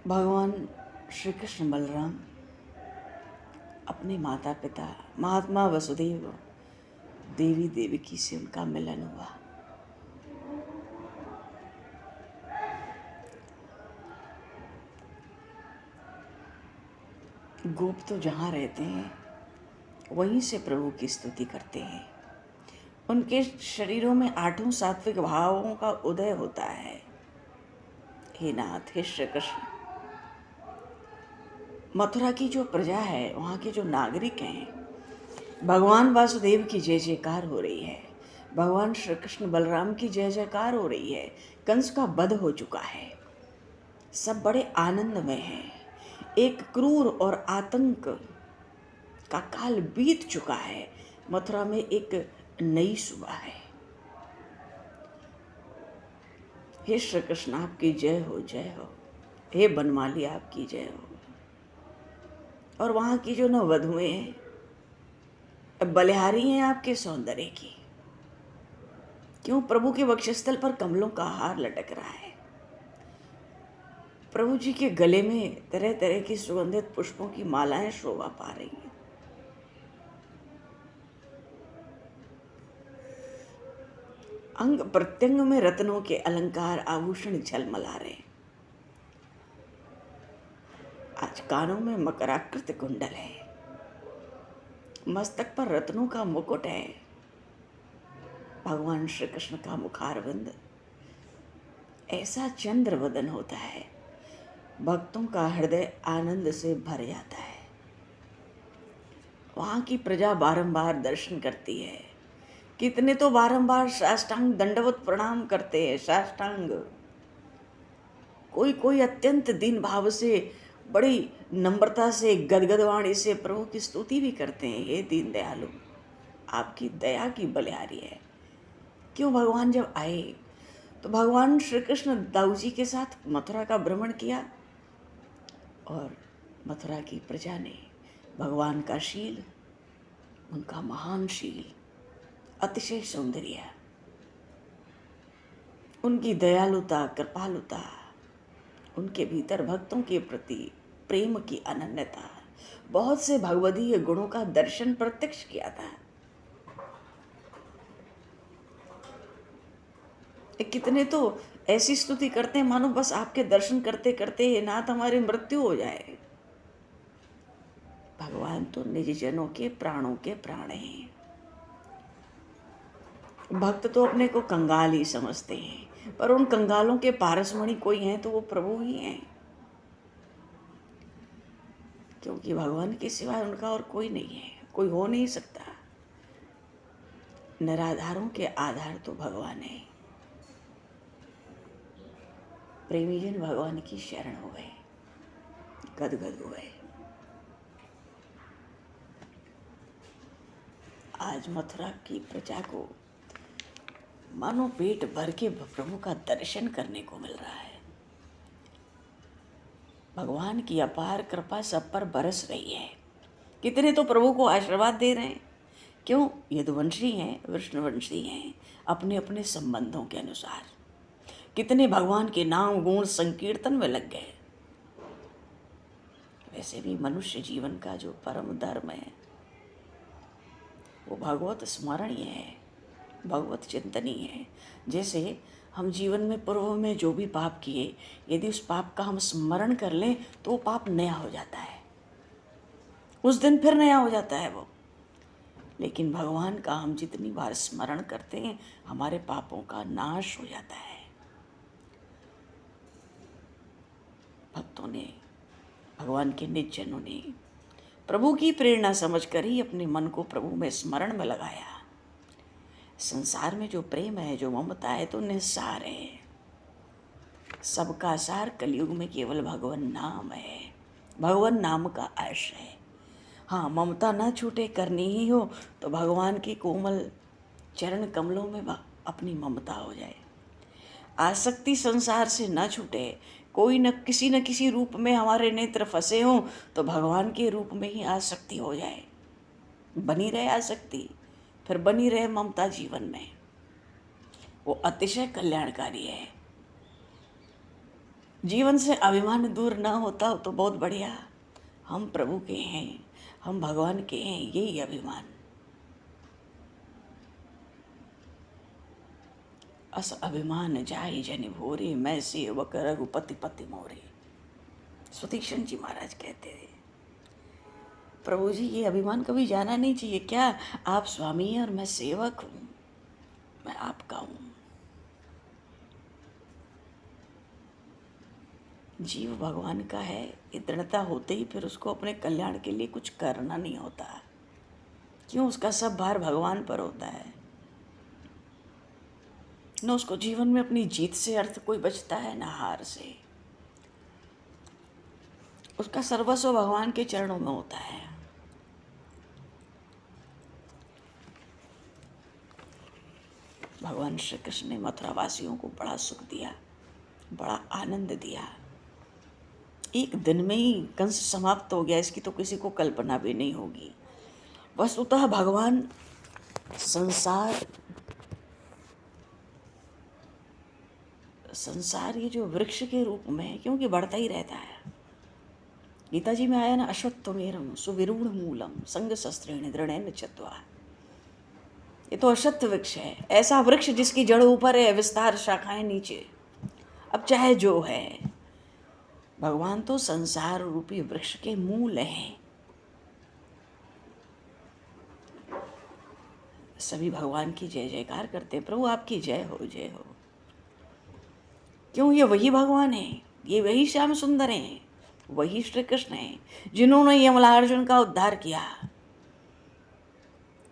भगवान श्री कृष्ण बलराम अपने माता पिता महात्मा वसुदेव देवी देवकी से उनका मिलन हुआ। गोप तो जहाँ रहते हैं वहीं से प्रभु की स्तुति करते हैं। उनके शरीरों में आठों सात्विक भावों का उदय होता है। हे नाथ, हे श्री कृष्ण, मथुरा की जो प्रजा है, वहाँ के जो नागरिक हैं, भगवान वासुदेव की जय जयकार हो रही है, भगवान श्री कृष्ण बलराम की जय जयकार हो रही है। कंस का वध हो चुका है, सब बड़े आनंद में हैं। एक क्रूर और आतंक का काल बीत चुका है। मथुरा में एक नई सुबह है। हे श्री कृष्ण, आपकी जय हो, जय हो। हे बनमाली, आपकी जय हो। और वहाँ की जो नववधुएं हैं, बलिहारी हैं आपके सौंदर्य की। क्यों? प्रभु के वक्षस्थल पर कमलों का हार लटक रहा है। प्रभु जी के गले में तरह तरह की सुगंधित पुष्पों की मालाएं शोभा पा रही हैं। अंग प्रत्यंग में रत्नों के अलंकार आभूषण झलमला रहे हैं। आज कानों में मकराकृत कुंडल है, मस्तक पर रत्नों का मुकुट है। भगवान श्री कृष्ण का मुखारविंद ऐसा चंद्र वदन होता है, भक्तों का हृदय आनंद से भर जाता है। वहाँ की प्रजा बारंबार दर्शन करती है। कितने तो बारंबार साष्टांग दंडवत प्रणाम करते हैं, साष्टांग। कोई कोई अत्यंत दीन भाव से, बड़ी नम्रता से, गदगद वाणी से प्रभु की स्तुति भी करते हैं। हे दीन दयालु, आपकी दया की बलिहारी है। क्यों? भगवान जब आए तो भगवान श्री कृष्ण दाऊ जी के साथ मथुरा का भ्रमण किया और मथुरा की प्रजा ने भगवान का शील, उनका महान शील, अतिशय सौंदर्य, उनकी दयालुता, कृपालुता, उनके भीतर भक्तों के प्रति प्रेम की अनन्यता, बहुत से भगवदीय गुणों का दर्शन प्रत्यक्ष किया था। कितने तो ऐसी स्तुति करते हैं मानो बस आपके दर्शन करते करते हे नाथ हमारी मृत्यु हो जाए। भगवान तो निज जनों के प्राणों के प्राण हैं। भक्त तो अपने को कंगाल ही समझते हैं, पर उन कंगालों के पारसमणि कोई हैं तो वो प्रभु ही हैं। क्योंकि भगवान के सिवाय उनका और कोई नहीं है, कोई हो नहीं सकता। निराधारों के आधार तो भगवान है। प्रेमी जन भगवान की शरण हो गए, गदगद हो गए। आज मथुरा की प्रजा को मानो पेट भर के प्रभु का दर्शन करने को मिल रहा है। भगवान की अपार कृपा सब पर बरस रही है। कितने तो प्रभु को आशीर्वाद दे रहे हैं। क्यों? यदुवंशी हैं, विष्णुवंशी हैं, अपने अपने संबंधों के अनुसार। कितने भगवान के नाम गुण संकीर्तन में लग गए। वैसे भी मनुष्य जीवन का जो परम धर्म है वो भगवत स्मरणीय है, भगवत चिंतनीय है। जैसे हम जीवन में पूर्व में जो भी पाप किए, यदि उस पाप का हम स्मरण कर लें तो वो पाप नया हो जाता है, उस दिन फिर नया हो जाता है वो। लेकिन भगवान का हम जितनी बार स्मरण करते हैं हमारे पापों का नाश हो जाता है। भक्तों ने, भगवान के निज जनों ने प्रभु की प्रेरणा समझकर ही अपने मन को प्रभु में स्मरण में लगाया। संसार में जो प्रेम है, जो ममता है, तो निस्सार है। सबका सार कलयुग में केवल भगवान नाम है, भगवान नाम का आश्रय है। हाँ, ममता ना छूटे करनी ही हो तो भगवान की कोमल चरण कमलों में अपनी ममता हो जाए। आसक्ति संसार से न छूटे, कोई न किसी रूप में हमारे नेत्र फंसे हों तो भगवान के रूप में ही आसक्ति हो जाए। बनी रहे आसक्ति, फिर बनी रहे ममता जीवन में, वो अतिशय कल्याणकारी है। जीवन से अभिमान दूर ना होता हो तो बहुत बढ़िया। हम प्रभु के हैं, हम भगवान के हैं, यही अभिमान। अस अभिमान जाई जनि भोरे, मैं सेवक रघुपति पति मोरे। सुदीक्षण जी महाराज कहते थे, प्रभु जी ये अभिमान कभी जाना नहीं चाहिए क्या? आप स्वामी हैं और मैं सेवक हूँ, मैं आपका हूँ। जीव भगवान का है, ये दृढ़ता होते ही फिर उसको अपने कल्याण के लिए कुछ करना नहीं होता। क्यों? उसका सब भार भगवान पर होता है। न उसको जीवन में अपनी जीत से अर्थ कोई बचता है, न हार से। उसका सर्वस्व भगवान के चरणों में होता है। भगवान श्री कृष्ण ने मथुरा वासियों को बड़ा सुख दिया, बड़ा आनंद दिया। एक दिन में ही कंस समाप्त हो गया, इसकी तो किसी को कल्पना भी नहीं होगी। वस्तुतः भगवान संसार ये जो वृक्ष के रूप में है, क्योंकि बढ़ता ही रहता है। गीता जी में आया ना, अश्वत्थमेरं सुविरूढ़ मूलम संग शस्त्रेण दृढ़ेन चत्वा। ये तो अश्वत्थ वृक्ष है, ऐसा वृक्ष जिसकी जड़ ऊपर है, विस्तार शाखाएं नीचे। अब चाहे जो है, भगवान तो संसार रूपी वृक्ष के मूल हैं। सभी भगवान की जय जयकार करते हैं, प्रभु आपकी जय हो, जय हो। क्यों? ये वही भगवान है, ये वही श्याम सुंदर हैं, वही श्री कृष्ण हैं, जिन्होंने यमलार्जुन का उद्धार किया,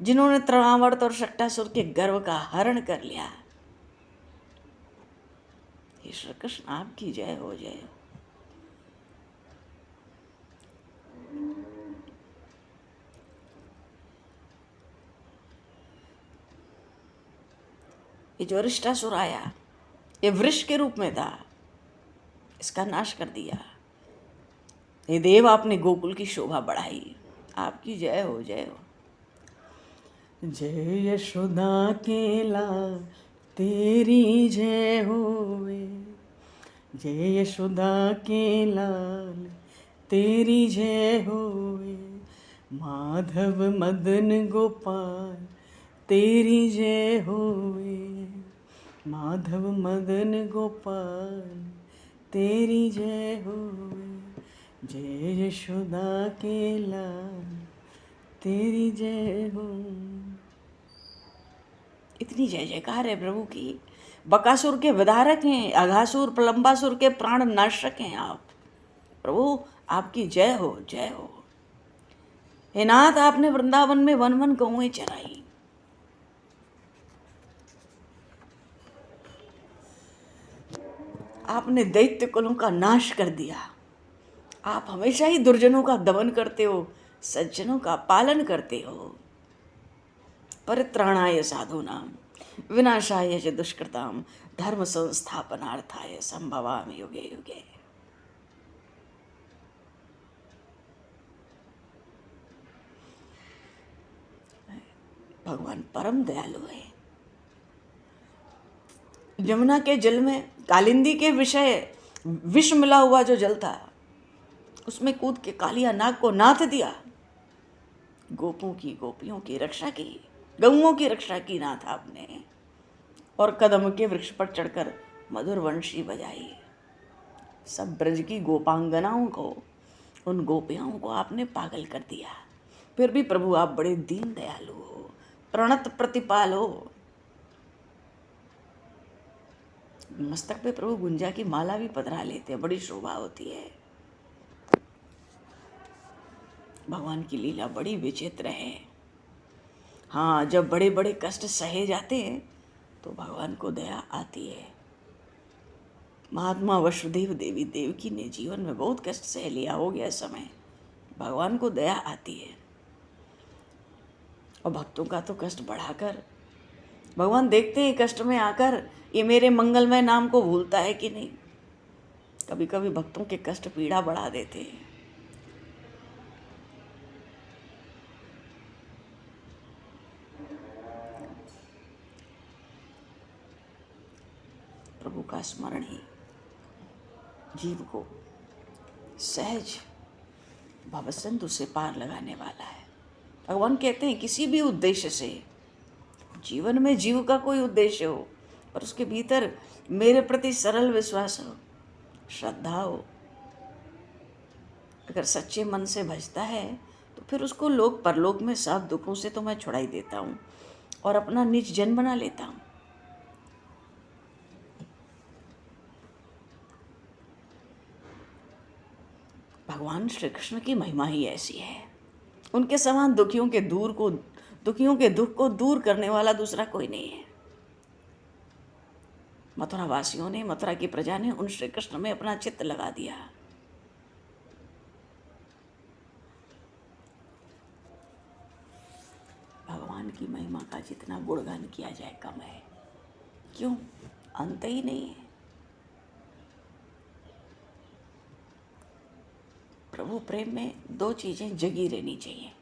जिन्होंने तृणावर्त और शक्टासुर के गर्व का हरण कर लिया। हे श्री कृष्ण आपकी जय हो, जय हो। ये जो अरिष्टासुर आया, ये वृक्ष के रूप में था, इसका नाश कर दिया। हे देव, आपने गोकुल की शोभा बढ़ाई, आपकी जय हो, जय हो। जय यशोदा के लाल तेरी जय होवे, जय यशोदा के लाल तेरी जय होवे, माधव मदन गोपाल तेरी जय होवे, माधव मदन गोपाल तेरी जय होवे, जय यशोदा के लाल तेरी जय हो। इतनी जय जयकार है प्रभु की। बकासुर के विदारक हैं, अघासुर प्रलंबासुर के प्राण नाशक हैं आप। प्रभु आपकी जय हो, जय हो। हे नाथ, आपने वृंदावन में वन वन गौएं चराई, आपने दैत्य कुलों का नाश कर दिया। आप हमेशा ही दुर्जनों का दमन करते हो, सज्जनों का पालन करते हो। परित्राणाय साधूनां विनाशाय च दुष्कृतां धर्म संस्थापनार्थाय संभवामि युगे युगे। भगवान परम दयालु है। यमुना के जल में कालिंदी के विषय विष मिला हुआ जो जल था, उसमें कूद के कालिया नाग को नाथ दिया। गोपों की, गोपियों की रक्षा की, गौओं की रक्षा की नाथ आपने। और कदम के वृक्ष पर चढ़कर मधुर वंशी बजाई। सब ब्रज की गोपांगनाओं को, उन गोपियाओं को आपने पागल कर दिया। फिर भी प्रभु आप बड़े दीन दयालु हो, प्रणत प्रतिपाल हो। मस्तक पे प्रभु गुंजा की माला भी पधरा लेते हैं, बड़ी शोभा होती है। भगवान की लीला बड़ी विचित्र है। हाँ, जब बड़े बड़े कष्ट सहे जाते हैं तो भगवान को दया आती है। महात्मा वसुदेव देवी देवकी ने जीवन में बहुत कष्ट सह लिया, हो गया समय, भगवान को दया आती है। और भक्तों का तो कष्ट बढ़ाकर भगवान देखते हैं कष्ट में आकर ये मेरे मंगलमय नाम को भूलता है कि नहीं। कभी कभी भक्तों के कष्ट पीड़ा बढ़ा देते हैं। प्रभु का स्मरण ही जीव को सहज भवसिंधु से पार लगाने वाला है। भगवान कहते हैं किसी भी उद्देश्य से, जीवन में जीव का कोई उद्देश्य हो और उसके भीतर मेरे प्रति सरल विश्वास हो, श्रद्धा हो, अगर सच्चे मन से भजता है तो फिर उसको लोक परलोक में सब दुखों से तो मैं छुड़ाई देता हूँ और अपना निज जन बना लेता हूँ। भगवान श्री कृष्ण की महिमा ही ऐसी है। उनके समान दुखियों के दुख को दूर करने वाला दूसरा कोई नहीं है। मथुरा वासियों ने, मथुरा की प्रजा ने उन श्री कृष्ण में अपना चित्त लगा दिया। भगवान की महिमा का जितना गुणगान किया जाए कम है। क्यों? अंत ही नहीं है। प्रभु प्रेम में दो चीज़ें जगी रहनी चाहिए,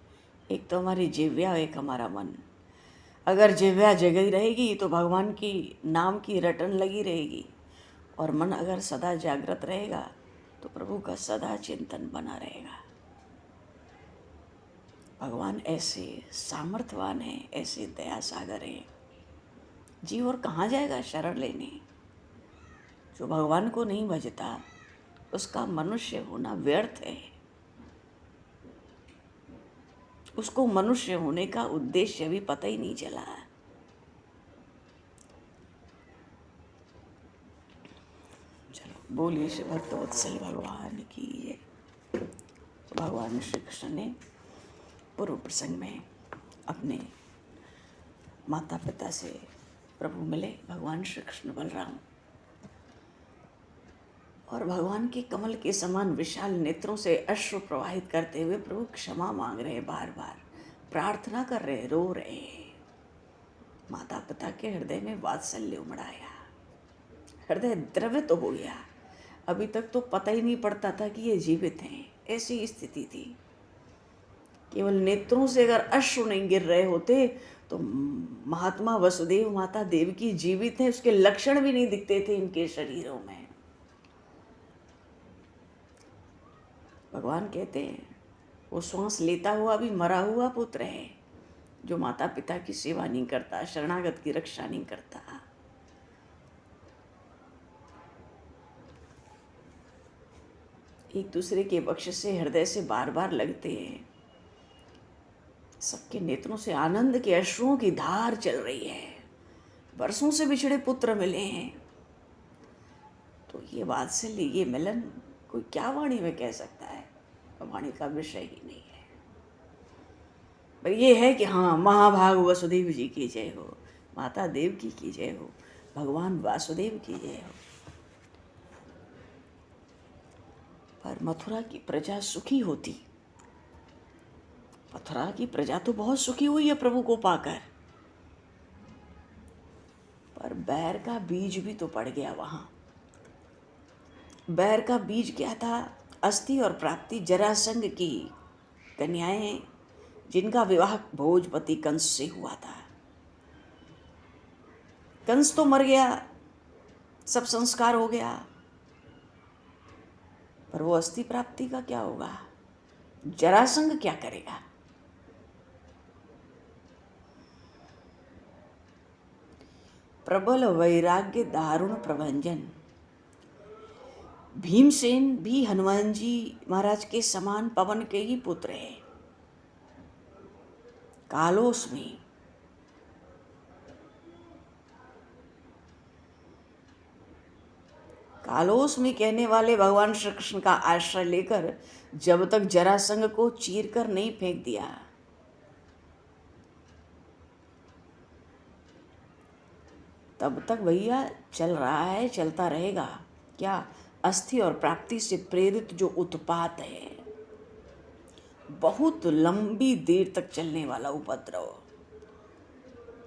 एक तो हमारी जिह्वा, एक हमारा मन। अगर जिह्वा जगी रहेगी तो भगवान की नाम की रटन लगी रहेगी, और मन अगर सदा जागृत रहेगा तो प्रभु का सदा चिंतन बना रहेगा। भगवान ऐसे सामर्थ्यवान हैं, ऐसे दया सागर हैं। जीव और कहाँ जाएगा शरण लेने? जो भगवान को नहीं भजता उसका मनुष्य होना व्यर्थ है। उसको मनुष्य होने का उद्देश्य भी पता ही नहीं चला। चलो बोलिए श्री भक्तवत्सल भगवान की जय। भगवान श्री कृष्ण ने पूर्व प्रसंग में अपने माता पिता से प्रभु मिले, भगवान श्री कृष्ण बलराम, और भगवान के कमल के समान विशाल नेत्रों से अश्रु प्रवाहित करते हुए प्रभु क्षमा मांग रहे, बार बार प्रार्थना कर रहे, रो रहे। माता पिता के हृदय में वात्सल्य उमड़ाया, हृदय द्रवित हो गया। अभी तक तो पता ही नहीं पड़ता था कि ये जीवित हैं, ऐसी स्थिति थी। केवल नेत्रों से अगर अश्रु नहीं गिर रहे होते तो महात्मा वसुदेव माता देवकी जीवित हैं, उसके लक्षण भी नहीं दिखते थे इनके शरीरों में। भगवान कहते हैं वो श्वास लेता हुआ भी मरा हुआ पुत्र है, जो माता पिता की सेवा नहीं करता, शरणागत की रक्षा नहीं करता। एक दूसरे के बख्श से हृदय से बार बार लगते हैं। सबके नेत्रों से आनंद के अश्रुओं की धार चल रही है। वर्षों से बिछड़े पुत्र मिले हैं, तो ये वात्सल्य, ये मिलन कोई क्या वाणी में कह सकता है? वाणी का विषय ही नहीं है। पर ये है कि हाँ, महाभाग वसुदेव जी की जय हो, माता देवकी की जय हो, भगवान वासुदेव की जय हो। पर मथुरा की प्रजा सुखी होती। मथुरा की प्रजा तो बहुत सुखी हुई है प्रभु को पाकर, पर बैर का बीज भी तो पड़ गया वहां। बैर का बीज क्या था? अस्थि और प्राप्ति जरासंध की कन्याएं, जिनका विवाह भोजपति कंस से हुआ था। कंस तो मर गया, सब संस्कार हो गया, पर वो अस्थि प्राप्ति का क्या होगा? जरासंध क्या करेगा? प्रबल वैराग्य दारुण प्रभंजन। भीमसेन भी हनुमान जी महाराज के समान पवन के ही पुत्र है। कालोस में कहने वाले भगवान श्री कृष्ण का आश्रय लेकर जब तक जरासंध को चीर कर नहीं फेंक दिया, तब तक भैया चल रहा है, चलता रहेगा। क्या? अस्थि और प्राप्ति से प्रेरित जो उत्पात है, बहुत लंबी देर तक चलने वाला उपद्रव।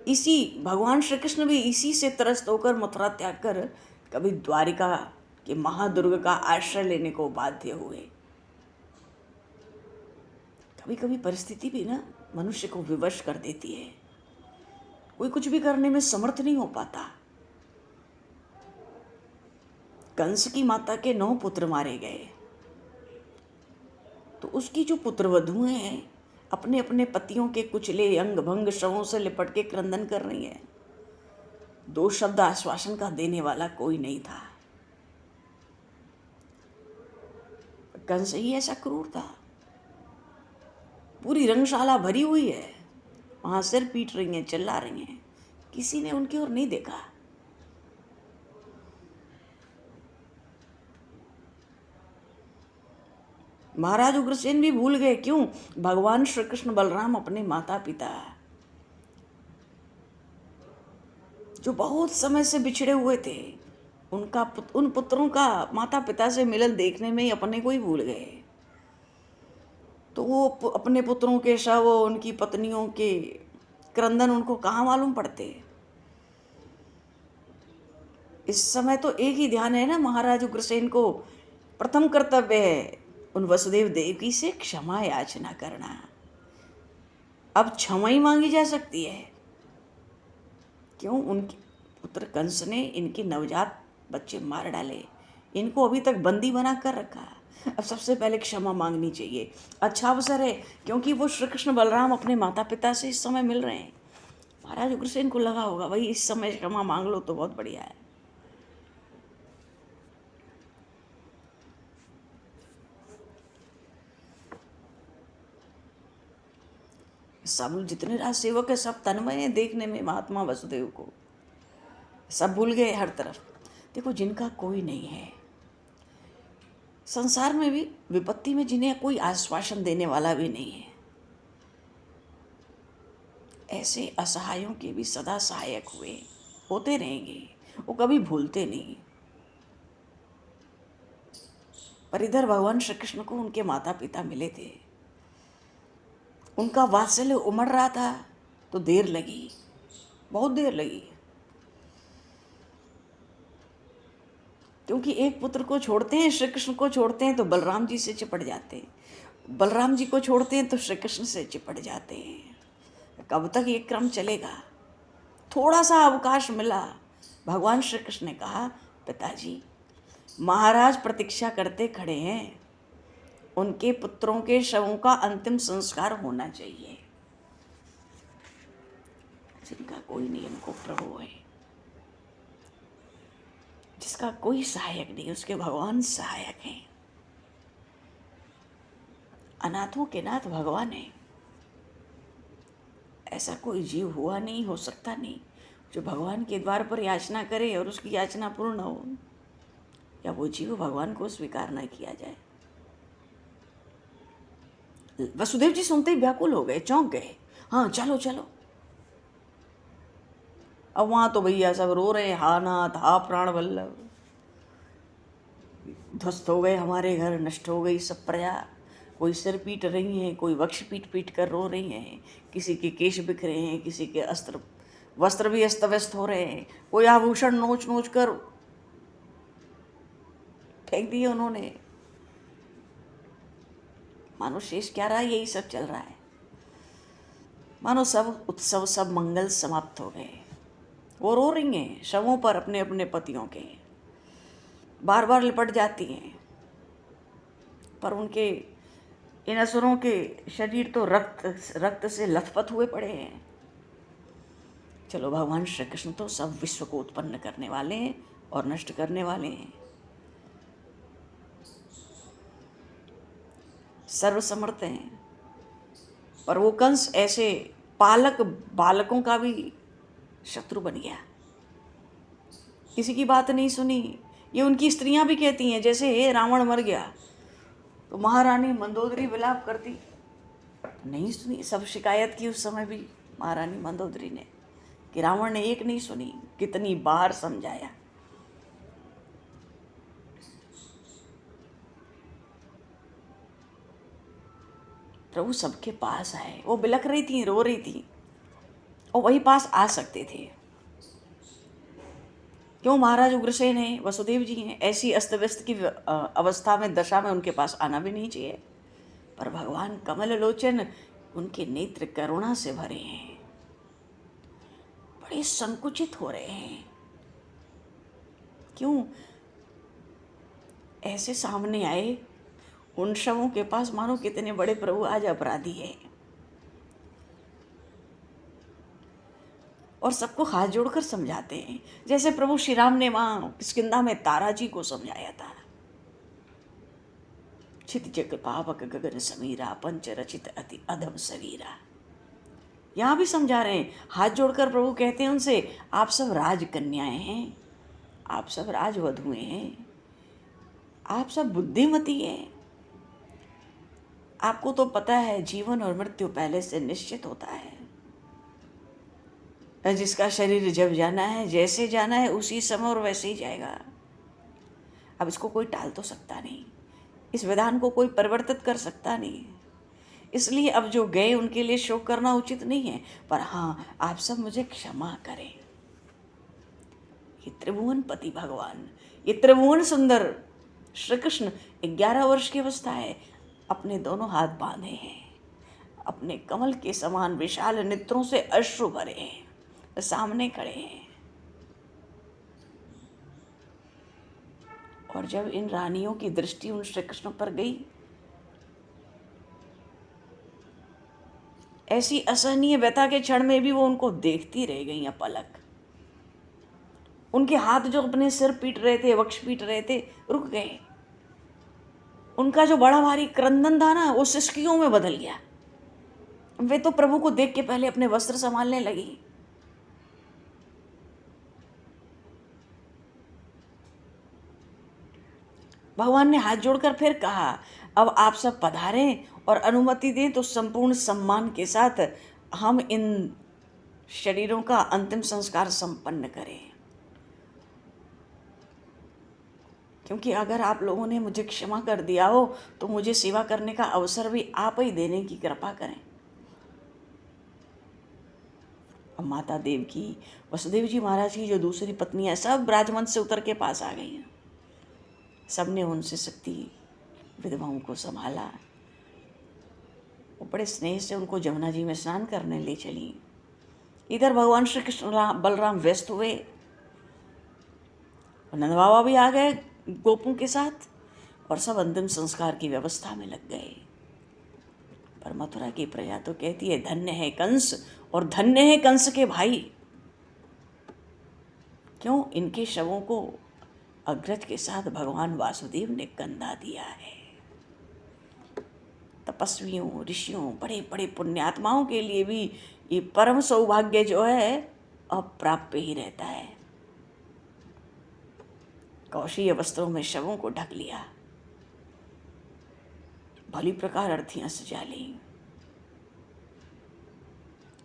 इसी भगवान श्री कृष्ण भी इसी से त्रस्त होकर मथुरा त्याग कर कभी द्वारिका के महादुर्ग का आश्रय लेने को बाध्य हुए। कभी कभी परिस्थिति भी ना मनुष्य को विवश कर देती है, कोई कुछ भी करने में समर्थ नहीं हो पाता। कंस की माता के 9 पुत्र मारे गए, तो उसकी जो पुत्रवधुएं हैं अपने अपने पतियों के कुचले अंग भंग शवों से लिपट के क्रंदन कर रही हैं। 2 शब्द आश्वासन का देने वाला कोई नहीं था। कंस ही ऐसा क्रूर था। पूरी रंगशाला भरी हुई है, वहां सिर पीट रही हैं, चिल्ला रही हैं, किसी ने उनकी ओर नहीं देखा। महाराज उग्रसेन भी भूल गए। क्यों? भगवान श्री कृष्ण बलराम अपने माता पिता जो बहुत समय से बिछड़े हुए थे, उन पुत्रों का माता पिता से मिलन देखने में ही अपने को ही भूल गए। तो वो अपने पुत्रों के शव, उनकी पत्नियों के क्रंदन उनको कहाँ मालूम पड़ते। इस समय तो एक ही ध्यान है ना महाराज उग्रसेन को। प्रथम कर्तव्य है उन वसुदेव देवकी से क्षमा याचना करना। अब क्षमा ही मांगी जा सकती है। क्यों? उनके पुत्र कंस ने इनके नवजात बच्चे मार डाले, इनको अभी तक बंदी बना कर रखा। अब सबसे पहले क्षमा मांगनी चाहिए। अच्छा अवसर है, क्योंकि वो श्री कृष्ण बलराम अपने माता पिता से इस समय मिल रहे हैं। महाराज उग्रसेन को लगा होगा भाई इस समय क्षमा मांग लो तो बहुत बढ़िया है। सब जितने राज सेवक है सब तन्मय हैं देखने में महात्मा वसुदेव को। सब भूल गए हर तरफ। देखो, जिनका कोई नहीं है संसार में भी, विपत्ति में जिन्हें कोई आश्वासन देने वाला भी नहीं है, ऐसे असहायों के भी सदा सहायक हुए होते रहेंगे। वो कभी भूलते नहीं। पर इधर भगवान श्री कृष्ण को उनके माता पिता मिले थे, उनका वात्सल्य उमड़ रहा था, तो देर लगी, बहुत देर लगी। क्योंकि एक पुत्र को छोड़ते हैं, श्री कृष्ण को छोड़ते हैं तो बलराम जी से चिपट जाते हैं, बलराम जी को छोड़ते हैं तो श्री कृष्ण से चिपट जाते हैं। कब तक ये क्रम चलेगा? थोड़ा सा अवकाश मिला। भगवान श्री कृष्ण ने कहा, पिताजी महाराज प्रतीक्षा करते खड़े हैं, उनके पुत्रों के शवों का अंतिम संस्कार होना चाहिए। जिनका कोई नहीं उनको प्रभु है, जिसका कोई सहायक नहीं उसके भगवान सहायक हैं। अनाथों के नाथ भगवान है। ऐसा कोई जीव हुआ नहीं, हो सकता नहीं, जो भगवान के द्वार पर याचना करे और उसकी याचना पूर्ण हो, या वो जीव भगवान को स्वीकार न किया जाए। वसुदेव जी सुनते ही व्याकुल हो गए, चौंक गए। हाँ चलो चलो। अब वहां तो भैया सब रो रहे, हा नाथ हा प्राण वल्लभ, ध्वस्त हो गए हमारे घर, नष्ट हो गई सब प्रजा। कोई सिर पीट रही हैं, कोई वक्ष पीट पीट कर रो रही हैं, किसी के केश बिखरे हैं, किसी के वस्त्र भी अस्त व्यस्त हो रहे हैं, कोई आभूषण नोच नोच कर फेंक दिए उन्होंने। मानो शेष क्या रहा, यही सब चल रहा है। मानो सब उत्सव, सब मंगल समाप्त हो गए। वो रो रही हैं शवों पर अपने अपने पतियों के, बार बार लिपट जाती हैं, पर उनके इन असुरों के शरीर तो रक्त से लथपथ हुए पड़े हैं। चलो, भगवान श्री कृष्ण तो सब विश्व को उत्पन्न करने वाले हैं और नष्ट करने वाले हैं, सर्वसमर्थ हैं। पर वो कंस ऐसे पालक बालकों का भी शत्रु बन गया, किसी की बात नहीं सुनी। ये उनकी स्त्रियां भी कहती हैं, जैसे हे रावण मर गया तो महारानी मंदोदरी विलाप करती, नहीं सुनी। सब शिकायत की उस समय भी महारानी मंदोदरी ने, कि रावण ने एक नहीं सुनी, कितनी बार समझाया। प्रभु सबके पास आए। वो बिलख रही थी, रो रही थी, और वही पास आ सकते थे। क्यों? महाराज उग्रसेन हैं, वसुदेव जी हैं, ऐसी अस्त व्यस्त की अवस्था में, दशा में उनके पास आना भी नहीं चाहिए। पर भगवान कमल लोचन, उनके नेत्र करुणा से भरे हैं, बड़े संकुचित हो रहे हैं। क्यों? ऐसे सामने आए उन शवों के पास, मानो कितने बड़े प्रभु आज अपराधी है। और सबको हाथ जोड़कर समझाते हैं, जैसे प्रभु श्री राम ने वहां किष्किंधा में तारा जी को समझाया था। छित जग पावक गगन समीरा, पंच रचित अति अधम सवीरा। यहाँ भी समझा रहे हैं, हाथ जोड़कर प्रभु कहते हैं उनसे, आप सब राजकन्याएं हैं, आप सब राजवधुएं हैं, आप सब बुद्धिमती हैं। आपको तो पता है जीवन और मृत्यु पहले से निश्चित होता है। जिसका शरीर जब जाना है, जैसे जाना है उसी समय और वैसे ही जाएगा। अब इसको कोई टाल तो सकता नहीं, इस विधान को कोई परिवर्तित कर सकता नहीं। इसलिए अब जो गए उनके लिए शोक करना उचित नहीं है, पर हाँ, आप सब मुझे क्षमा करें। ये त्रिभुवन पति भगवान, ये त्रिभुवन सुंदर श्री कृष्ण 11 वर्ष की अवस्था है, अपने दोनों हाथ बांधे हैं, अपने कमल के समान विशाल नेत्रों से अश्रु भरे हैं, सामने खड़े हैं। और जब इन रानियों की दृष्टि उन श्री कृष्ण पर गई, ऐसी असहनीय व्यथा के क्षण में भी वो उनको देखती रह गई अपलक। उनके हाथ जो अपने सिर पीट रहे थे, वक्ष पीट रहे थे, रुक गए। उनका जो बड़ा भारी क्रंदन था ना, वो सिसकियों में बदल गया। वे तो प्रभु को देख के पहले अपने वस्त्र संभालने लगी। भगवान ने हाथ जोड़कर फिर कहा, अब आप सब पधारें और अनुमति दें तो संपूर्ण सम्मान के साथ हम इन शरीरों का अंतिम संस्कार संपन्न करें। क्योंकि अगर आप लोगों ने मुझे क्षमा कर दिया हो तो मुझे सेवा करने का अवसर भी आप ही देने की कृपा करें। अब माता देवकी, वसुदेव जी महाराज की जो दूसरी पत्नियां, सब राजमंच से उतर के पास आ गई हैं। सबने उनसे शक्ति विधवाओं को संभाला। वो बड़े स्नेह से उनको जमुना जी में स्नान करने ले चली। इधर भगवान श्री कृष्ण बलराम व्यस्त हुए, नंद बाबा भी आ गए गोपों के साथ, और सब अंतिम संस्कार की व्यवस्था में लग गए। पर मथुरा की प्रजा तो कहती है, धन्य है कंस और धन्य है कंस के भाई। क्यों? इनके शवों को अग्रज के साथ भगवान वासुदेव ने कंधा दिया है। तपस्वियों, ऋषियों, बड़े बड़े पुण्यात्माओं के लिए भी ये परम सौभाग्य जो है अप्राप्य ही रहता है। कौशीय वस्त्रों में शवों को ढक लिया, भली प्रकार अर्थियां सजा ली,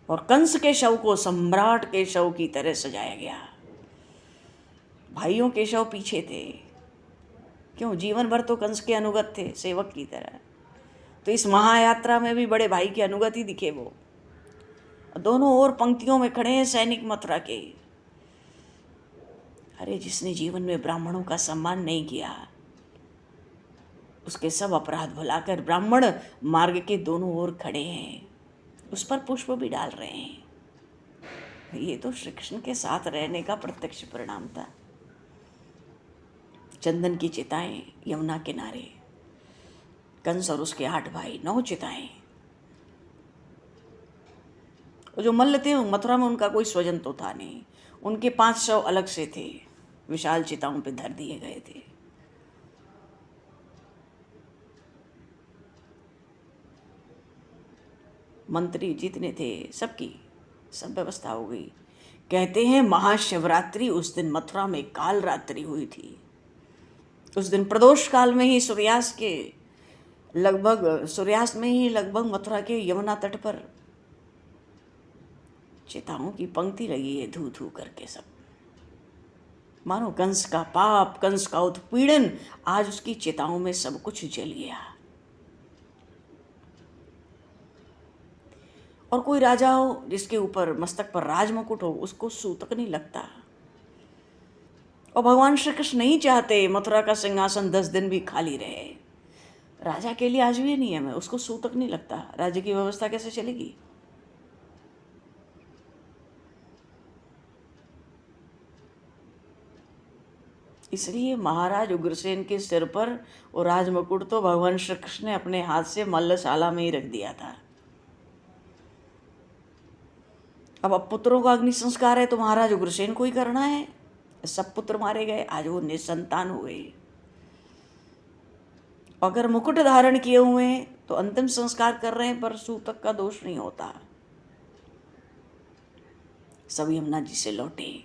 और कंस के शव को सम्राट के शव की तरह सजाया गया। भाइयों के शव पीछे थे। क्यों? जीवन भर तो कंस के अनुगत थे, सेवक की तरह। तो इस महायात्रा में भी बड़े भाई के अनुगत ही दिखे वो। दोनों ओर पंक्तियों में खड़े हैं सैनिक मथुरा के। अरे जिसने जीवन में ब्राह्मणों का सम्मान नहीं किया, उसके सब अपराध भुलाकर ब्राह्मण मार्ग के दोनों ओर खड़े हैं, उस पर पुष्प भी डाल रहे हैं। ये तो श्री कृष्ण के साथ रहने का प्रत्यक्ष परिणाम था। चंदन की चिताएं यमुना किनारे, कंस और उसके 8 भाई, 9 चिताएं। वो जो मल्ल थे मथुरा में, उनका कोई स्वजन तो था नहीं, उनके 5 शव अलग से थे, विशाल चिताओं पे धर दिए गए थे। मंत्री जितने थे सबकी सब व्यवस्था हो गई। कहते हैं महाशिवरात्रि उस दिन मथुरा में काल रात्रि हुई थी। उस दिन प्रदोष काल में ही सूर्यास्त में ही लगभग मथुरा के यमुना तट पर चिताओं की पंक्ति लगी है, धू धू करके सब। मानो कंस का पाप, कंस का उत्पीड़न, आज उसकी चिताओं में सब कुछ जल गया। और कोई राजा हो जिसके ऊपर मस्तक पर राजमुकुट हो, उसको सूतक नहीं लगता। और भगवान श्री कृष्ण नहीं चाहते मथुरा का सिंहासन 10 दिन भी खाली रहे। राजा के लिए आज भी ये नियम है, उसको सूतक नहीं लगता। राज्य की व्यवस्था कैसे चलेगी? इसलिए महाराज उग्रसेन के सिर पर वो राजमुकुट तो भगवान श्री कृष्ण ने अपने हाथ से मल्लशाला में ही रख दिया था। अब पुत्रों का अग्नि संस्कार है तो महाराज उग्रसेन को ही करना है। सब पुत्र मारे गए, आज वो निसंतान हुए। अगर मुकुट धारण किए हुए हैं तो अंतिम संस्कार कर रहे हैं, पर सूतक का दोष नहीं होता। सब यमुना जी से लौटे,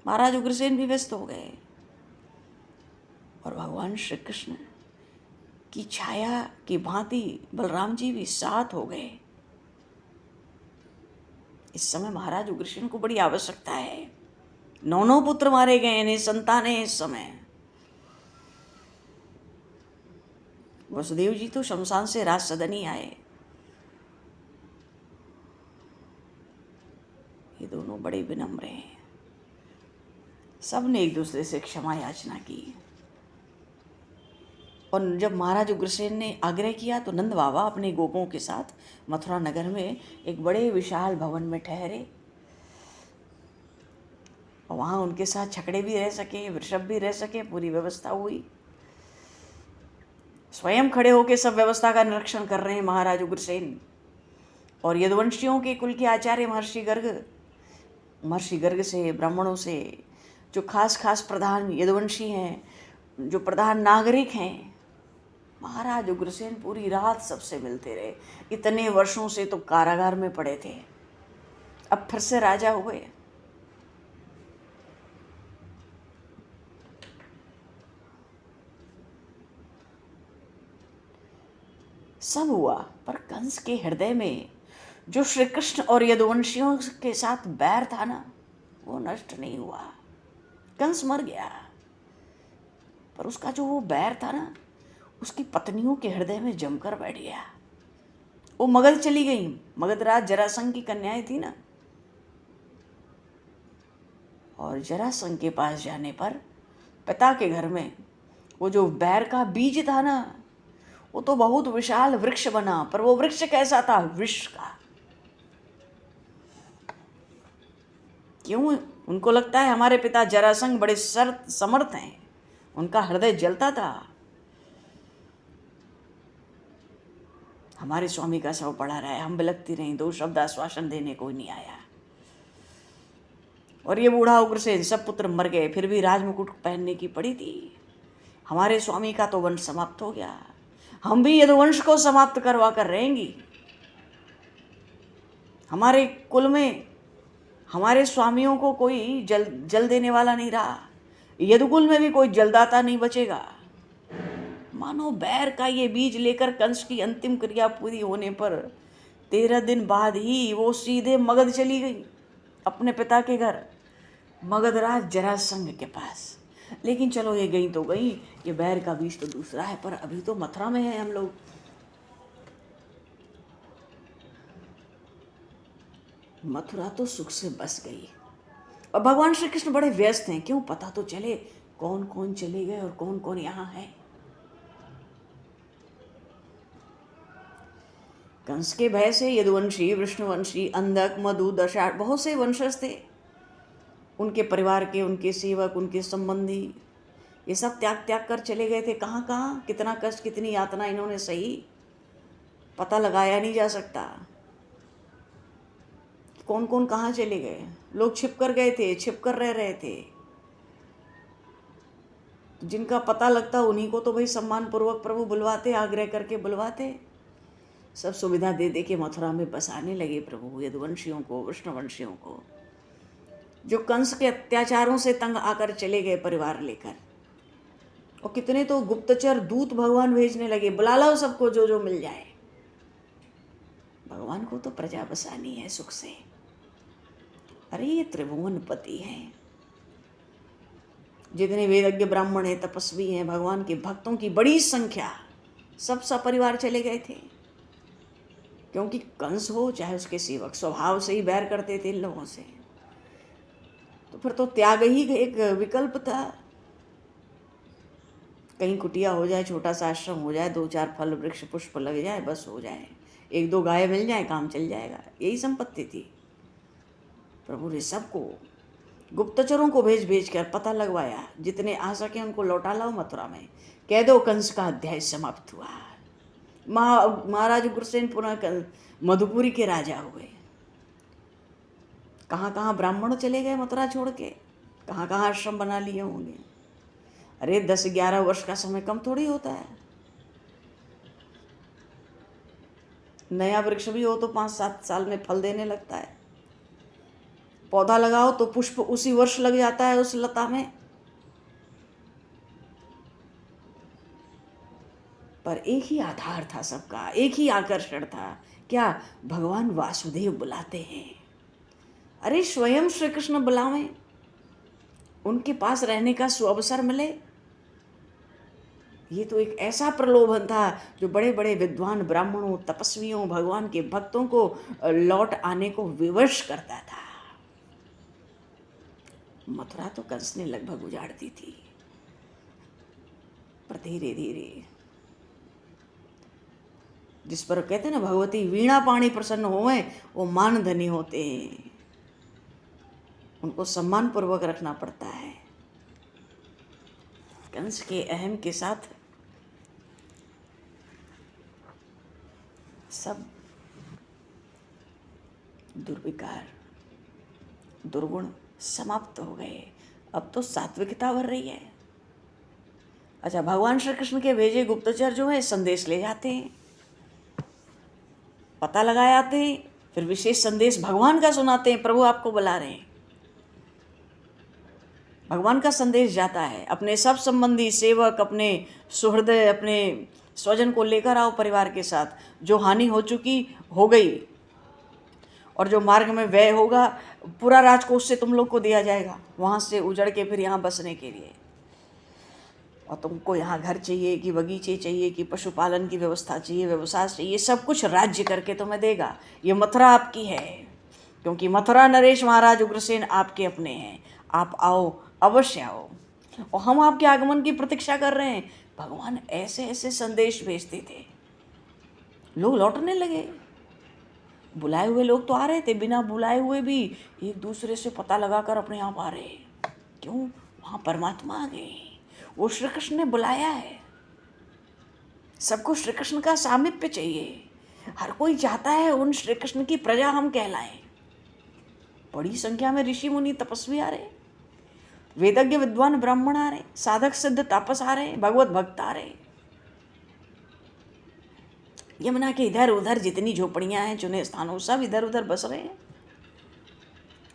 महाराज उग्रसेन भी व्यस्त हो गए और भगवान श्री कृष्ण की छाया की भांति बलराम जी भी साथ हो गए। इस समय महाराज उग्रसेन को बड़ी आवश्यकता है। 9 पुत्र मारे गए, निसंतान है इस समय। वसुदेव जी तो शमशान से राज सदन ही आए। ये दोनों बड़े विनम्र हैं। सब ने एक दूसरे से क्षमा याचना की। और जब महाराज उग्रसेन ने आग्रह किया तो नंद बाबा अपने गोपों के साथ मथुरा नगर में एक बड़े विशाल भवन में ठहरे। और वहाँ उनके साथ छकड़े भी रह सके, वृषभ भी रह सके, पूरी व्यवस्था हुई। स्वयं खड़े होकर सब व्यवस्था का निरीक्षण कर रहे हैं महाराज उग्रसेन। और यदुवंशियों के कुल के आचार्य महर्षि गर्ग से, ब्राह्मणों से, जो खास प्रधान यदुवंशी हैं, जो प्रधान नागरिक हैं, महाराज उग्रसेन पूरी रात सबसे मिलते रहे। इतने वर्षों से तो कारागार में पड़े थे, अब फिर से राजा हुए। सब हुआ, पर कंस के हृदय में जो श्री कृष्ण और यदुवंशियों के साथ बैर था ना, वो नष्ट नहीं हुआ। कंस मर गया, पर उसका जो वो बैर था ना, उसकी पत्नियों के हृदय में जमकर बैठ गया। वो मगध चली गई। मगध राज जरासंध की कन्याएं थी ना, और जरासंध के पास जाने पर पिता के घर में वो जो बैर का बीज था ना, वो तो बहुत विशाल वृक्ष बना। पर वो वृक्ष कैसा था? विष का। क्यों? उनको लगता है हमारे पिता जरासंध बड़े समर्थ हैं, उनका हृदय जलता था। हमारे स्वामी का शव पड़ा रहा है, हम बिलखती रहीं, 2 शब्द आश्वासन देने कोई नहीं आया। और ये बूढ़ा उग्रसेन, सब पुत्र मर गए, फिर भी राजमुकुट पहनने की पड़ी थी। हमारे स्वामी का तो वंश समाप्त हो गया, हम भी यदुवंश को समाप्त करवा कर रहेंगी। हमारे कुल में हमारे स्वामियों को कोई जल देने वाला नहीं रहा, यदुकुल में भी कोई जलदाता नहीं बचेगा। मानो बैर का ये बीज लेकर कंस की अंतिम क्रिया पूरी होने पर 13 दिन बाद ही वो सीधे मगध चली गई, अपने पिता के घर, मगधराज जरासंध के पास। लेकिन चलो, ये गई तो गई, ये बैर का बीज तो दूसरा है। पर अभी तो मथुरा में है हम लोग। मथुरा तो सुख से बस गई, और भगवान श्री कृष्ण बड़े व्यस्त हैं। क्यों? पता तो चले कौन कौन चले गए और कौन कौन यहाँ है। कंस के भय से यदुवंशी, विष्णुवंशी, अंधक, मधु, दशाट, बहुत से वंशज थे। उनके परिवार के, उनके सेवक, उनके संबंधी, ये सब त्याग कर चले गए थे। कहाँ कहाँ, कितना कष्ट, कितनी यातना इन्होंने सही, पता लगाया नहीं जा सकता। कौन कौन कहाँ चले गए। लोग छिप कर गए थे, छिप कर रह रहे थे। जिनका पता लगता उन्हीं को तो भाई सम्मान पूर्वक प्रभु बुलवाते, आग्रह करके बुलवाते। सब सुविधा दे दे के मथुरा में बसाने लगे प्रभु यदुवंशियों को, विष्णुवंशियों को, जो कंस के अत्याचारों से तंग आकर चले गए परिवार लेकर। और कितने तो गुप्तचर दूत भगवान भेजने लगे, बुला लाओ सबको, जो जो मिल जाए। भगवान को तो प्रजा बसानी है सुख से। अरे ये त्रिभुवनपति हैं, जितने वेदज्ञ ब्राह्मण हैं, तपस्वी हैं, भगवान के भक्तों की बड़ी संख्या, सब सपरिवार चले गए थे। क्योंकि कंस हो चाहे उसके सेवक, स्वभाव से ही बैर करते थे इन लोगों से। तो फिर तो त्याग ही एक विकल्प था। कहीं कुटिया हो जाए, छोटा सा आश्रम हो जाए, 2-4 फल वृक्ष पुष्प लग जाए, बस हो जाए, 1-2 गाय मिल जाए, काम चल जाएगा। यही संपत्ति थी। प्रभु ने सबको गुप्तचरों को भेज भेज कर पता लगवाया, जितने आ सके उनको लौटा लाओ मथुरा में, कह दो कंस का अध्याय समाप्त हुआ। महाराज उग्रसेन पुनः मधुपुरी के राजा हुए। कहाँ कहाँ ब्राह्मण चले गए मथुरा छोड़ के, कहाँ कहाँ आश्रम बना लिए होंगे। अरे 10-11 वर्ष का समय कम थोड़ी होता है। नया वृक्ष भी हो तो 5-7 साल में फल देने लगता है। पौधा लगाओ तो पुष्प उसी वर्ष लग जाता है उस लता में। पर एक ही आधार था सबका, एक ही आकर्षण था। क्या? भगवान वासुदेव बुलाते हैं। अरे स्वयं श्री कृष्ण बुलावें, उनके पास रहने का सुअवसर मिले। ये तो एक ऐसा प्रलोभन था जो बड़े बड़े विद्वान ब्राह्मणों, तपस्वियों, भगवान के भक्तों को लौट आने को विवश करता था। मथुरा तो कंस ने लगभग उजाड़ दी थी, पर धीरे धीरे जिस पर कहते हैं ना, भगवती वीणा पाणी प्रसन्न होवे, वो मान धनी होते हैं। उनको सम्मान पूर्वक रखना पड़ता है। कंस के अहम के साथ सब दुर्विकार, दुर्गुण समाप्त हो गए। अब तो सात्विकता बढ़ रही है। अच्छा, भगवान श्री कृष्ण के भेजे गुप्तचर जो है संदेश ले जाते हैं, पता लगा आते हैं, फिर विशेष संदेश भगवान का सुनाते हैं, प्रभु आपको बुला रहे हैं। भगवान का संदेश जाता है, अपने सब संबंधी, सेवक, अपने सुहृदय, अपने स्वजन को लेकर आओ परिवार के साथ। जो हानि हो चुकी हो गई, और जो मार्ग में व्यय होगा पूरा राजकोष से तुम लोग को दिया जाएगा, वहाँ से उजड़ के फिर यहाँ बसने के लिए। और तुमको यहाँ घर चाहिए कि बगीचे चाहिए कि पशुपालन की व्यवस्था चाहिए, व्यवसाय चाहिए, सब कुछ राज्य करके तुम्हें देगा। ये मथुरा आपकी है, क्योंकि मथुरा नरेश महाराज उग्रसेन आपके अपने हैं। आप आओ, अवश्य आओ, और हम आपके आगमन की प्रतीक्षा कर रहे हैं। भगवान ऐसे ऐसे संदेश भेजते थे, लोग लौटने लगे। बुलाए हुए लोग तो आ रहे थे, बिना बुलाए हुए भी एक दूसरे से पता लगाकर अपने आप आ रहे। क्यों? वहाँ परमात्मा आ गए, वो श्री कृष्ण ने बुलाया है। सबको श्री कृष्ण का सामीप्य चाहिए। हर कोई चाहता है उन श्री कृष्ण की प्रजा हम कहलाएं। बड़ी संख्या में ऋषि मुनि तपस्वी आ रहे, वेदज्ञ विद्वान ब्राह्मण आ रहे, साधक सिद्ध तापस आ रहे, भगवत भक्त आ रहे। यमुना के इधर उधर जितनी झोपड़ियां हैं, चुने स्थानों, सब इधर उधर बस रहे हैं।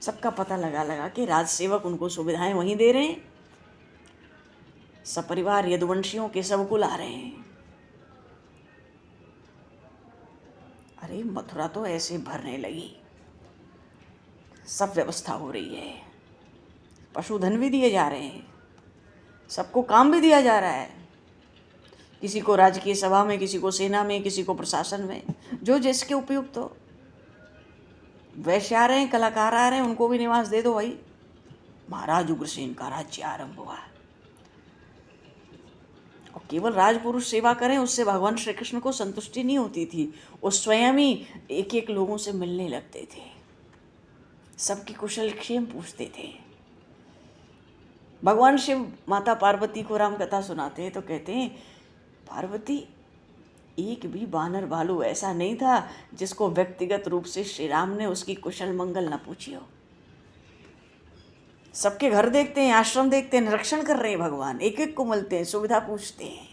सबका पता लगा लगा के राज सेवक उनको सुविधाएं वहीं दे रहे हैं। सपरिवार यदुवंशियों के सब कुल आ रहे हैं। अरे मथुरा तो ऐसे भरने लगी, सब व्यवस्था हो रही है, पशुधन भी दिए जा रहे हैं, सबको काम भी दिया जा रहा है। किसी को राजकीय सभा में, किसी को सेना में, किसी को प्रशासन में, जो जिसके उपयुक्त हो। वैश्य आ रहे हैं, कलाकार आ रहे हैं, उनको भी निवास दे दो भाई। महाराज उग्रसेन का राज्य आरंभ हुआ। और केवल राजपुरुष सेवा करें उससे भगवान श्री कृष्ण को संतुष्टि नहीं होती थी। वो स्वयं ही एक एक लोगों से मिलने लगते थे, सबकी कुशल क्षेम पूछते थे। भगवान शिव माता पार्वती को राम कथा सुनाते हैं तो कहते हैं, पार्वती, एक भी बानर भालू ऐसा नहीं था जिसको व्यक्तिगत रूप से श्री राम ने उसकी कुशल मंगल न पूछी हो। सबके घर देखते हैं, आश्रम देखते हैं, निरीक्षण कर रहे हैं भगवान, एक एक को मिलते हैं, सुविधा पूछते हैं।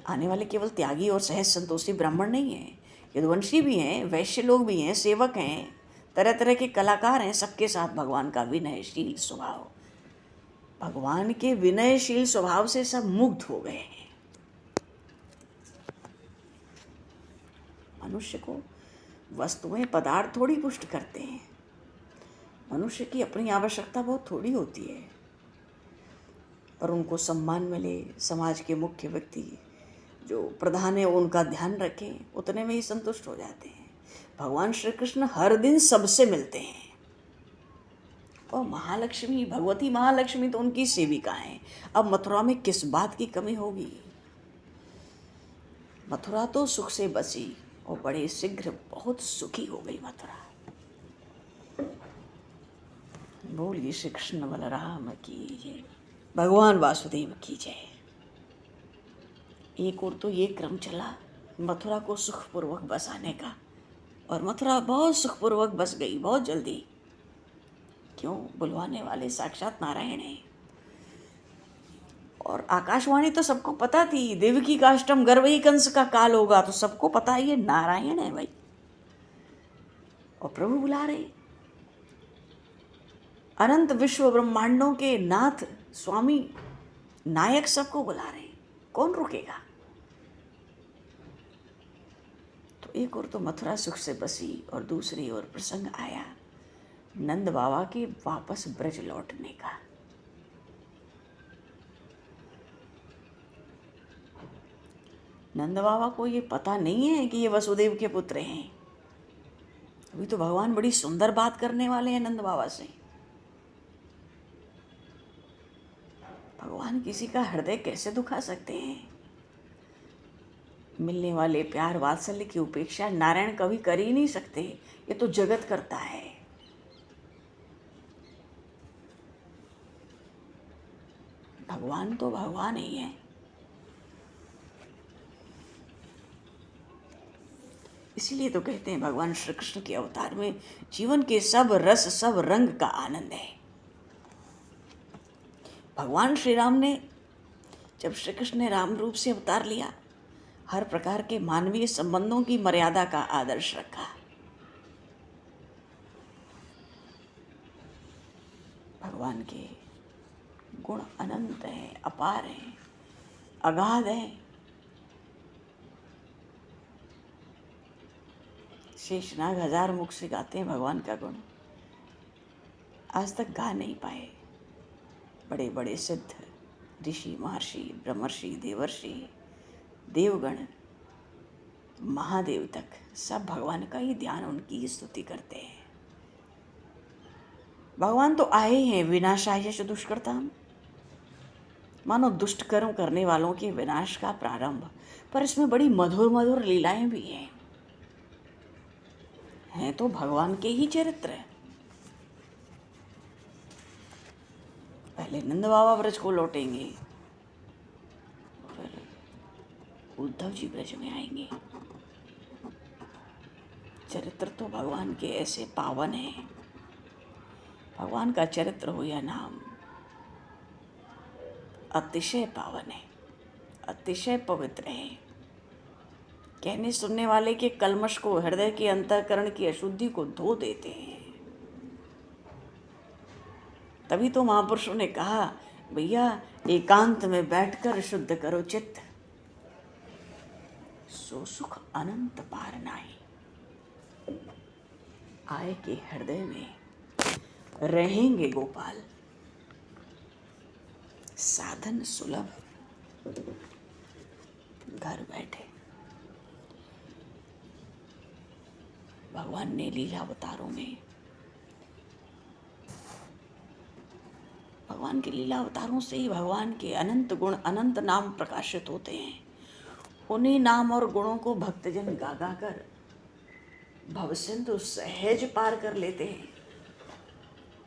आने वाले केवल त्यागी और सहज संतोषी ब्राह्मण नहीं हैं, यदुवंशी भी हैं, वैश्य लोग भी हैं, सेवक हैं, तरह तरह के कलाकार हैं। सबके साथ भगवान का विनयशील स्वभाव, भगवान के विनयशील स्वभाव से सब मुग्ध हो गए हैं। मनुष्य को वस्तुएं, पदार्थ थोड़ी पुष्ट करते हैं। मनुष्य की अपनी आवश्यकता बहुत थोड़ी होती है, पर उनको सम्मान मिले, समाज के मुख्य व्यक्ति जो प्रधान है उनका ध्यान रखें, उतने में ही संतुष्ट हो जाते हैं। भगवान श्री कृष्ण हर दिन सबसे मिलते हैं। और महालक्ष्मी, भगवती महालक्ष्मी तो उनकी सेविका हैं। अब मथुरा में किस बात की कमी होगी? मथुरा तो सुख से बसी और बड़े शीघ्र बहुत सुखी हो गई मथुरा। बोलिए श्री कृष्ण बलराम की जय, भगवान वासुदेव की जय। एक और तो ये क्रम चला मथुरा को सुखपूर्वक बसाने का, और मथुरा बहुत सुखपूर्वक बस गई बहुत जल्दी। क्यों? बुलवाने वाले साक्षात नारायण हैं। और आकाशवाणी तो सबको पता थी, देवकी का अष्टम गर्भ ही कंस का काल होगा, तो सबको पता है ये नारायण है भाई। और प्रभु बुला रहे, अनंत विश्व ब्रह्मांडों के नाथ स्वामी नायक सबको बुला रहे, कौन रुकेगा? तो एक और तो मथुरा सुख से बसी, और दूसरी ओर प्रसंग आया नंद बाबा के वापस ब्रज लौटने का। नंद बाबा को ये पता नहीं है कि ये वसुदेव के पुत्र हैं। अभी तो भगवान बड़ी सुंदर बात करने वाले हैं नंद बाबा से। भगवान किसी का हृदय कैसे दुखा सकते हैं? मिलने वाले प्यार वात्सल्य की उपेक्षा नारायण कभी कर ही नहीं सकते, ये तो जगत करता है। भगवान तो भगवान ही है। इसीलिए तो कहते हैं भगवान श्री कृष्ण के अवतार में जीवन के सब रस सब रंग का आनंद है। भगवान श्री राम ने, जब श्री कृष्ण ने राम रूप से अवतार लिया, हर प्रकार के मानवीय संबंधों की मर्यादा का आदर्श रखा। भगवान के गुण अनंत हैं, अपार हैं, अगाध हैं। शेषनाग हजार मुख से गाते हैं भगवान का गुण, आज तक गा नहीं पाए। बड़े बड़े सिद्ध ऋषि महर्षि ब्रह्मर्षि देवर्षि देवगण महादेव तक सब भगवान का ही ध्यान, उनकी स्तुति करते हैं। भगवान तो आए हैं विनाशाय च दुष्कृताम, मानो दुष्ट कर्म करने वालों के विनाश का प्रारंभ। पर इसमें बड़ी मधुर मधुर लीलाएं भी हैं तो भगवान के ही चरित्र। पहले नंद बाबा ब्रज को लौटेंगे, फिर उद्धव जी ब्रज में आएंगे। चरित्र तो भगवान के ऐसे पावन हैं। भगवान का चरित्र हो या नाम अतिशय पावन है, अतिशय पवित्र है। कहने सुनने वाले के कल्मश को, हृदय के अंतःकरण की अशुद्धि को धो देते हैं। तभी तो महापुरुषों ने कहा, भैया एकांत में बैठकर शुद्ध करो चित्त, सो सुख अनंत पार नाहीं। आए के हृदय में रहेंगे गोपाल, साधन सुलभ घर बैठे। भगवान ने लीला अवतारों में, भगवान के लीला अवतारों से ही भगवान के अनंत गुण अनंत नाम प्रकाशित होते हैं। उन्हीं नाम और गुणों को भक्तजन गा गा कर भवसिंधु सहज पार कर लेते हैं।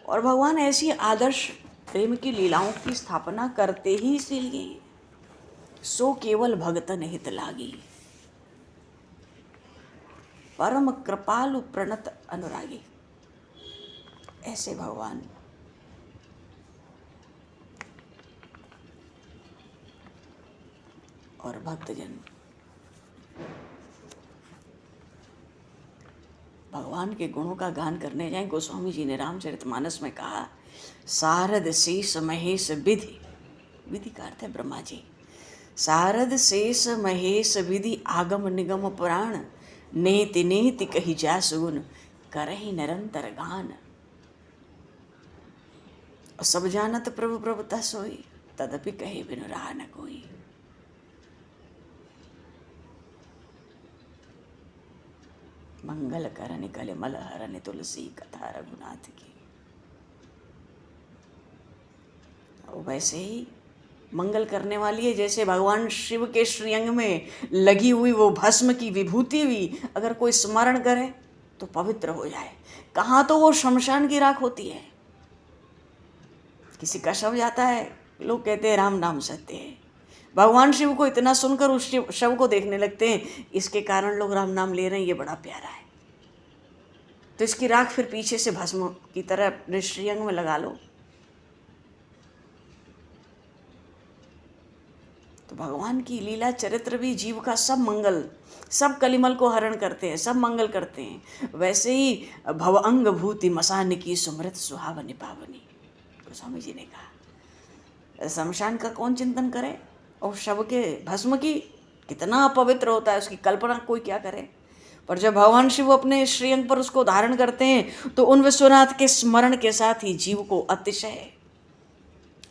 और भगवान ऐसी आदर्श प्रेम की लीलाओं की स्थापना करते ही इसीलिए, सो केवल भगतन हित लागी, परम कृपालु प्रणत अनुरागी। ऐसे भगवान और भक्तजन भगवान के गुणों का गान करने जाएं। गोस्वामी जी ने रामचरितमानस में कहा, सारद शेष महेश विधि, विधि का अर्थ है ब्रह्मा जी। सारद शेष महेश विधि आगम निगम पुराण, नेति नेति कही जा सुगुन करहि निरंतर गान। सब जानत प्रभु प्रभुता सोई, तदपि कहे बिनु राह न कोई। मंगल करनि कलिमल हरनि तुलसी कथा रघुनाथ की। वैसे ही मंगल करने वाली है, जैसे भगवान शिव के श्रीअंग में लगी हुई वो भस्म की विभूति भी अगर कोई स्मरण करे तो पवित्र हो जाए। कहाँ तो वो शमशान की राख होती है, किसी का शव जाता है, लोग कहते हैं राम नाम सत्य है। भगवान शिव को इतना सुनकर उस शव को देखने लगते हैं, इसके कारण लोग राम नाम ले रहे हैं, ये बड़ा प्यारा है, तो इसकी राख फिर पीछे से भस्म की तरह अपने श्रीअंग में लगा लो। तो भगवान की लीला चरित्र भी जीव का सब मंगल, सब कलिमल को हरण करते हैं, सब मंगल करते हैं। वैसे ही भवअंग भूति मसान की सुमृत सुहावनी पावनी, गोस्वामी जी ने कहा शमशान का कौन चिंतन करे, और शव के भस्म की कितना अपवित्र होता है, उसकी कल्पना कोई क्या करे। पर जब भगवान शिव अपने श्रीअंग पर उसको धारण करते हैं तो उन विश्वनाथ के स्मरण के साथ ही जीव को अतिशय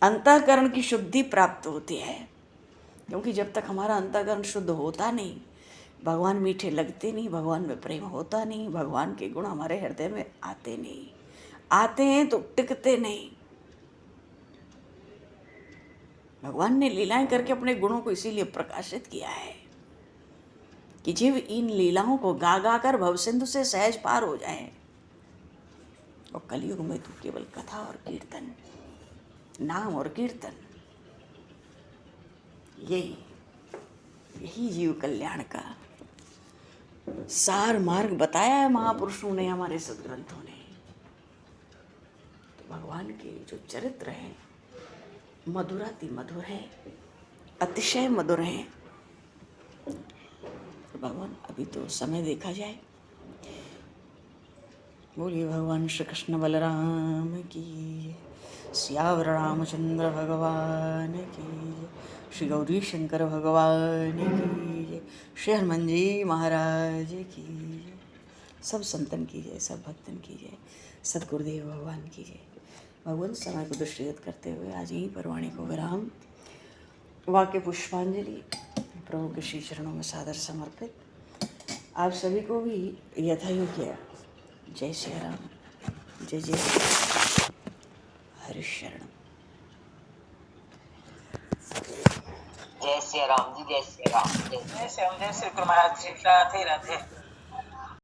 अंतःकरण की शुद्धि प्राप्त होती है। क्योंकि जब तक हमारा अंतःकरण शुद्ध होता नहीं, भगवान मीठे लगते नहीं, भगवान में प्रेम होता नहीं, भगवान के गुण हमारे हृदय में आते नहीं, आते हैं तो टिकते नहीं। भगवान ने लीलाएं करके अपने गुणों को इसीलिए प्रकाशित किया है कि जीव इन लीलाओं को गा गा कर भवसिंधु से सहज पार हो जाए। और कलयुग में तो केवल कथा और कीर्तन, नाम और कीर्तन, यही जीव कल्याण का सार मार्ग बताया है महापुरुषों ने, हमारे सदग्रंथों ने। तो भगवान के जो चरित्र हैं मधुराति मधुर है, अतिशय मधुर है। तो भगवान अभी तो समय देखा जाए। बोलिए भगवान श्री कृष्ण बलराम की, सियावर रामचंद्र भगवान की, श्री गौरी शंकर भगवान की, श्री हनुमान जी महाराज की, सब संतन की जय, सब भक्तन की जय, सतगुरुदेव भगवान की जय। भगवान समय को दृष्टिगत करते हुए आज यहीं पर वाणी को विराम, वाक्य पुष्पांजलि प्रभु के श्री चरणों में सादर समर्पित। आप सभी को भी यथायोग्य जय श्री राम, जय जय हरि शरण। जय श्री राम जी, जय श्री राम, जय श्री राम, जय श्री महाराज जी, राधे राधे।